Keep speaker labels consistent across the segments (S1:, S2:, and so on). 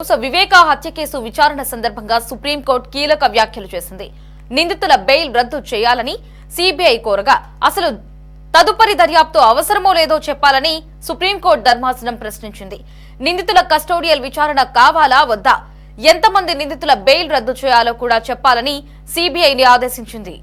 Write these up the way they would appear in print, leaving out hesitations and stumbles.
S1: వివేక హత్య కేసు విచారణ సందర్భంగా సుప్రీంకోర్టు కీలక వ్యాఖ్యలు చేసింది. నిందితుల బెయిల్ రద్దు చేయాలని సిబిఐ కోరగా అసలు తదుపరి దర్యాప్తు అవసరమో లేదో చెప్పాలని సుప్రీంకోర్టు ధర్మాసనం ప్రశ్నించింది. నిందితుల కస్టోడియల్ విచారణ కావాలా వద్దా, ఎంతమంది నిందితుల బెయిల్ రద్దు చేయాలో కూడా చెప్పాలని సిబిఐని ఆదేశించింది.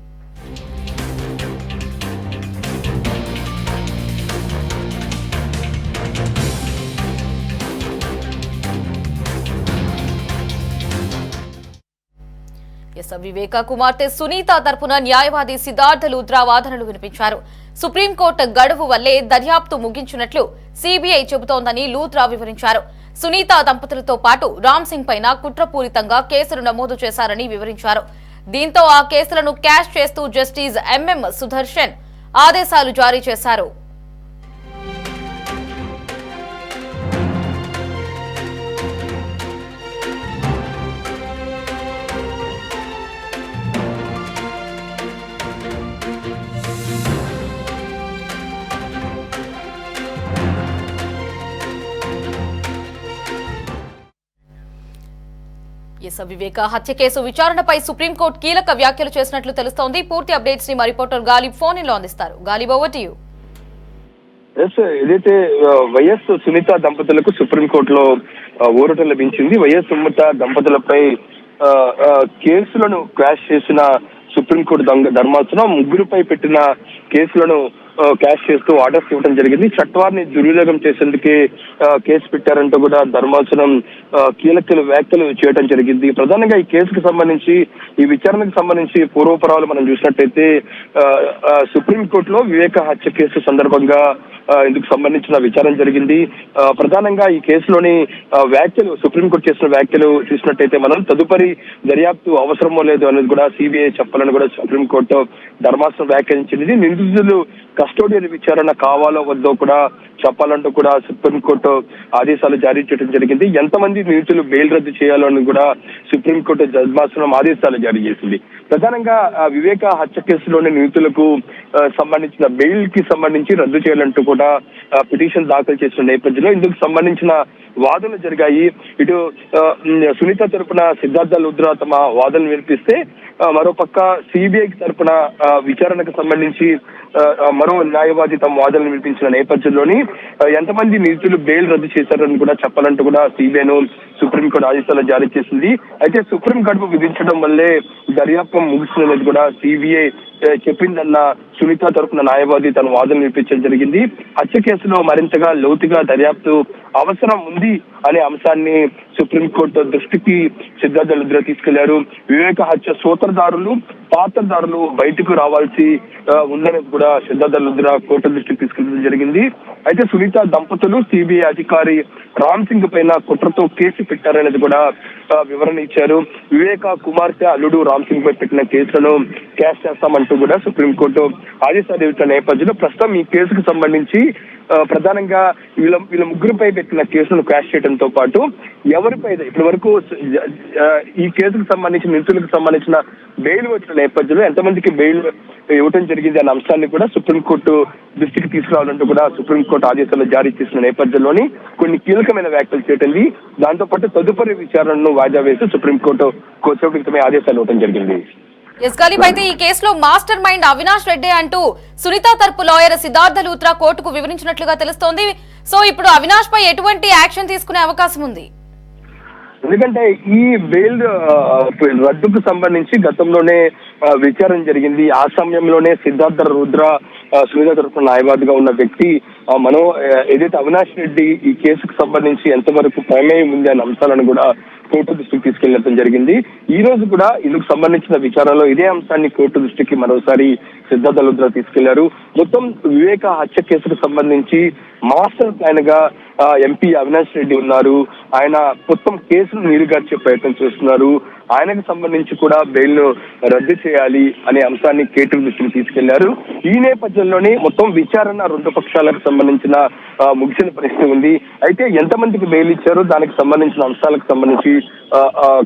S1: వివేక కుమార్తె సునీత తరపున న్యాయవాది సిద్ధార్థ లూథ్రా వాదనలు వినిపించారు. సుప్రీంకోర్టు గడువు వల్లే దర్యాప్తు ముగించినట్లు సిబిఐ చెబుతోందని లూథ్రా వివరించారు. సునీత దంపతులతో పాటు రామ్ సింగ్ పైన కుట్రపూరితంగా కేసులు నమోదు చేశారని వివరించారు. దీంతో ఆ కేసులను క్యాష్ చేస్తూ జస్టిస్ ఎంఎం సుదర్శన్ ఆదేశాలు జారీ చేశారు. వివేక హత్య కేసు విచారణపై సుప్రీంకోర్టు కీలక వ్యాఖ్యలు చేసినట్లు తెలుస్తోంది. పూర్తి అప్డేట్స్ ని మా రిపోర్టర్ గాలిబ్ ఫోన్ ఇన్ లో అందిస్తారు. Ghalib, over to you.
S2: ఏదైతే వైఎస్ సునీత దంపతులకు సుప్రీంకోర్టులో ఊరట లభించింది. వైఎస్ సునీత దంపతులపై కేసులను క్వాష్ చేసిన సుప్రీంకోర్టు ధర్మాసనం ముగ్గురుపై పెట్టిన కేసులను క్యాష్ చేస్తూ ఆర్డర్స్ ఇవ్వడం జరిగింది. చట్టాన్ని దుర్వినియోగం చేసేందుకే కేసు పెట్టారంటూ కూడా ధర్మాసనం కీలక వ్యాఖ్యలు చేయడం జరిగింది. ప్రధానంగా ఈ కేసుకు సంబంధించి, ఈ విచారణకు సంబంధించి పూర్వపరాలు మనం చూసినట్టయితే సుప్రీంకోర్టులో వివేక హత్య కేసు సందర్భంగా ఇందుకు సంబంధించిన విచారణ జరిగింది. ప్రధానంగా ఈ కేసులోని వ్యాఖ్యలు, సుప్రీంకోర్టు చేసిన వ్యాఖ్యలు చూసినట్టయితే మనం తదుపరి దర్యాప్తు అవసరమో లేదు అనేది కూడా సిబిఐ చెప్పాలని కూడా సుప్రీంకోర్టు ధర్మాసనం వ్యాఖ్యానించింది. నిందితులు కస్టోడియల్ విచారణ కావాలో వద్దో కూడా చెప్పాలంటూ కూడా సుప్రీంకోర్టు ఆదేశాలు జారీ చేయడం జరిగింది. ఎంతమంది నిందితులు బెయిల్ రద్దు చేయాలో అని కూడా సుప్రీంకోర్టు ధర్మాసనం ఆదేశాలు జారీ చేసింది. ప్రధానంగా వివేక హత్య కేసులోని నిందితులకు సంబంధించిన బెయిల్ కి సంబంధించి రద్దు చేయాలంటూ కూడా పిటిషన్ దాఖలు చేసిన నేపథ్యంలో ఇందుకు సంబంధించిన వాదనలు జరిగాయి. ఇటు సునీత తరపున సిద్ధార్థ లూథ్రా తమ వాదనలు వినిపిస్తే, మరోపక్క సిబిఐకి తరపున విచారణకు సంబంధించి మరో న్యాయవాది తమ వాదనలు వినిపించిన నేపథ్యంలోని ఎంతమంది నిందితులు బెయిల్ రద్దు చేశారని కూడా చెప్పాలంటూ కూడా సిబిఐను సుప్రీంకోర్టు ఆదేశాలు జారీ చేసింది. అయితే సుప్రీం గడువు విధించడం వల్లే దర్యాప్తు ముగిస్తుందనేది కూడా సిబిఐ చెప్పిందన్న సునీత తరపున న్యాయవాది తన వాదనలు వినిపించడం జరిగింది. హత్య కేసులో మరింతగా లోతుగా దర్యాప్తు అవసరం ఉంది అనే అంశాన్ని సుప్రీంకోర్టు దృష్టికి సిద్ధార్థ లూథ్రా తీసుకెళ్లారు. వివేక హత్య సూత్రధారులు, పాత్రధారులు బయటకు రావాల్సి ఉందనేది కూడా సిద్ధార్థ లూథ్రా కోర్టు దృష్టికి తీసుకెళ్లడం జరిగింది. అయితే సునీత దంపతులు సిబిఐ అధికారి రామ్ సింగ్ పైన కుట్రతో కేసు పెట్టారనేది కూడా వివరణ ఇచ్చారు. వివేక కుమార్తె అల్లుడు రామ్ సింగ్ పై పెట్టిన కేసులను క్యాష్ చేస్తామంటూ కూడా సుప్రీంకోర్టు ఆదేశాలు ఇచ్చిన నేపథ్యంలో ప్రస్తుతం ఈ కేసుకు సంబంధించి ప్రధానంగా వీళ్ళ ముగ్గురుపై పెట్టిన కేసులను క్వాష్ చేయడంతో పాటు ఎవరిపై ఇప్పటి వరకు ఈ కేసుకు సంబంధించిన నిందితులకు సంబంధించిన బెయిల్ వచ్చిన నేపథ్యంలో ఎంతమందికి బెయిల్ ఇవ్వడం జరిగింది అనే అంశాన్ని కూడా సుప్రీంకోర్టు దృష్టికి తీసుకురావాలంటూ కూడా సుప్రీంకోర్టు ఆదేశాలు జారీ చేసిన నేపథ్యంలోని కొన్ని కీలకమైన వ్యాఖ్యలు చేయటండి. దాంతో పాటు తదుపరి విచారణను వాయిదా వేసి సుప్రీంకోర్టు కొద్దిసేపటి క్రితమే ఆదేశాలు ఇవ్వడం జరిగింది.
S1: అయితే ఈ కేసులో మాస్టర్ మైండ్ అవినాష్ రెడ్డి అంటూ సునీత తరపు లాయర్ సిద్ధార్థ లూథ్రా కోర్టుకు వివరించినట్లుగా తెలుస్తోంది. సో ఇప్పుడు అవినాష్ పై ఎటువంటి యాక్షన్ తీసుకునే అవకాశం ఉంది?
S2: ఎందుకంటే ఈ బెయిల్ రద్దుకు సంబంధించి గతంలోనే విచారణ జరిగింది. ఆ సమయంలోనే సిద్ధార్థ లూథ్రా సునీత తరపున న్యాయవాదిగా ఉన్న వ్యక్తి మనం ఏదైతే అవినాష్ రెడ్డి ఈ కేసుకు సంబంధించి ఎంతవరకు ప్రమేయం ఉంది అనే అంశాలను కూడా కోర్టు దృష్టికి తీసుకెళ్లడం జరిగింది. ఈ రోజు కూడా ఇందుకు సంబంధించిన విచారణలో ఇదే అంశాన్ని కోర్టు దృష్టికి మరోసారి సిద్ధార్థ లూథ్రా తీసుకెళ్లారు. మొత్తం వివేక హత్య కేసుకు సంబంధించి మాస్టర్ ప్లాన్ గా ఎంపీ అవినాష్ రెడ్డి ఉన్నారు. ఆయన మొత్తం కేసును నీరుగార్చే ప్రయత్నం చేస్తున్నారు. ఆయనకు సంబంధించి కూడా బెయిల్ ను రద్దు చేయాలి అనే అంశాన్ని కేటు దృష్టికి తీసుకెళ్లారు. ఈ నేపథ్యంలోనే మొత్తం విచారణ రెండు పక్షాలకు సంబంధించిన ముగిసిన పరిస్థితి ఉంది. అయితే ఎంతమందికి బెయిల్ ఇచ్చారో దానికి సంబంధించిన అంశాలకు సంబంధించి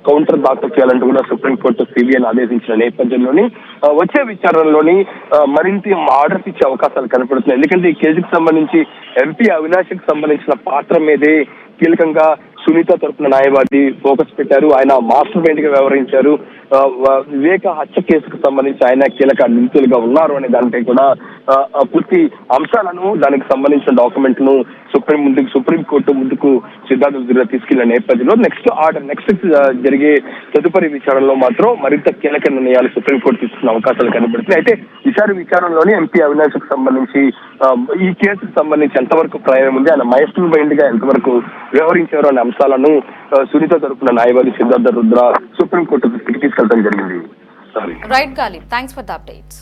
S2: కౌంటర్ దాఖలు చేయాలంటూ కూడా సుప్రీంకోర్టు సిబిఐని ఆదేశించిన నేపథ్యంలోని వచ్చే విచారణలోని మరింత ఆర్డర్స్ ఇచ్చే అవకాశాలు కనపడుతున్నాయి. ఎందుకంటే ఈ కేసుకు సంబంధించి ఎంపీ అవినాష్కి సంబంధించిన పాత్ర మీదే కీలకంగా సునీత తరపున న్యాయవాది ఫోకస్ పెట్టారు. ఆయన మాస్టర్ మైండ్ గా వ్యవహరించారు. వివేక హత్య కేసుకు సంబంధించి ఆయన కీలక నిందితులుగా ఉన్నారు అనే దానిపై కూడా పూర్తి అంశాలను, దానికి సంబంధించిన డాక్యుమెంట్ ను సుప్రీంకోర్టు ముందుకు సిద్ధార్థ లుద్రా తీసుకెళ్లిన నేపథ్యంలో నెక్స్ట్ జరిగే తదుపరి విచారణలో మాత్రం మరింత కీలక నిర్ణయాలు సుప్రీంకోర్టు తీసుకున్న అవకాశాలు కనబడుతున్నాయి. అయితే విచారణలోనే ఎంపీ అవినాష్ కు సంబంధించి ఈ కేసుకు సంబంధించి ఎంతవరకు ప్రయాణం ఉంది, ఆయన మాస్టర్ మైండ్ గా ఎంతవరకు వ్యవహరించారు అనే అంశాలను సునీత తరపున న్యాయవాది సిద్ధార్థ రుద్ర సుప్రీంకోర్టు దృష్టికి తీసుకెళ్లడం జరిగింది.
S1: Right Ghalib, thanks for the updates.